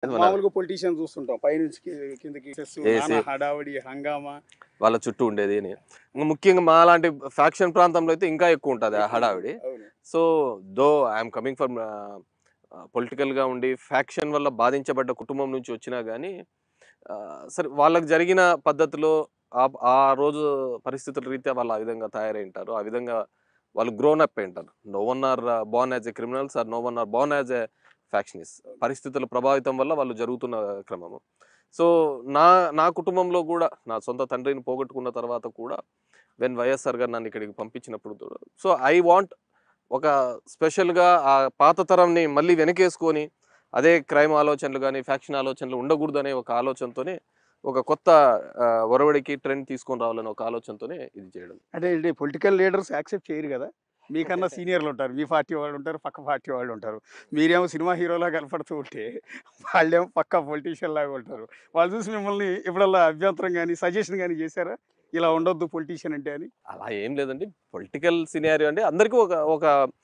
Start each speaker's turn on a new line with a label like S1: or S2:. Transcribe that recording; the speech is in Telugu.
S1: మన
S2: మామూలుగా పొలిటీషియన్ చూస్తుంటాం పైనుంచి కిందకి నానా హడావిడి హంగామా
S1: వాళ్ళ చుట్టూ ఉండేది అని. ముఖ్యంగా మా లాంటి ఫ్యాక్షన్ ప్రాంతంలో అయితే ఇంకా ఎక్కువ ఉంటది ఆ హడావిడి.
S2: అవును.
S1: So, though I'm coming from పొలిటికల్‌గా ఉండి ఫ్యాక్షన్ వల్ల బాధించబడ్డ కుటుంబం నుంచి వచ్చినా గానీ సరే వాళ్ళకి జరిగిన పద్ధతిలో ఆ రోజు పరిస్థితుల రీత్యా వాళ్ళు ఆ విధంగా తయారయ్యుంటారు. ఆ విధంగా వాళ్ళు గ్రోన్ అప్ అయ్యుంటారు. No one are born as a criminals or no one are born as a factionist. పరిస్థితుల ప్రభావితం వల్ల వాళ్ళు జరుగుతున్న క్రమము. సో, నా నా కుటుంబంలో గూడా నా సొంత తండ్రిని పోగొట్టుకున్న తర్వాత కూడా వైఎస్ఆర్ గారు నన్ను ఇక్కడికి పంపించినప్పుడు కూడా సో, ఐ వాంట్ ఒక స్పెషల్‌గా ఆ పాత తరంని మళ్ళీ వెనకేసుకొని అదే క్రైమ్ ఆలోచనలు గాని, ఫ్యాక్షన్ ఆలోచనలు ఉండకూడదనే ఒక ఆలోచనతోనే ఒక కొత్త ఒరవడికి ట్రెండ్ తీసుకొని రావాలనే ఒక ఆలోచనతోనే ఇది చేయడం.
S2: అంటే పొలిటికల్ లీడర్స్ యాక్సెప్ట్ చేయరు కదా. మీకన్నా సీనియర్లు ఉంటారు, మీ పార్టీ వాళ్ళు ఉంటారు, పక్క పార్టీ వాళ్ళు ఉంటారు. మీరేమో సినిమా హీరోలా కనపడుతూ ఉంటే వాళ్ళేమో పక్కా పొలిటీషియన్ లాగా ఉంటారు. వాళ్ళు చూసి మిమ్మల్ని ఎప్పుడల్లా అభ్యంతరం కానీ సజెషన్ కానీ చేశారా, ఇలా ఉండొద్దు పొలిటీషియన్ అంటే అని?
S1: అలా ఏం లేదండి. పొలిటికల్ సినారియో అంటే అందరికీ ఒక ఒక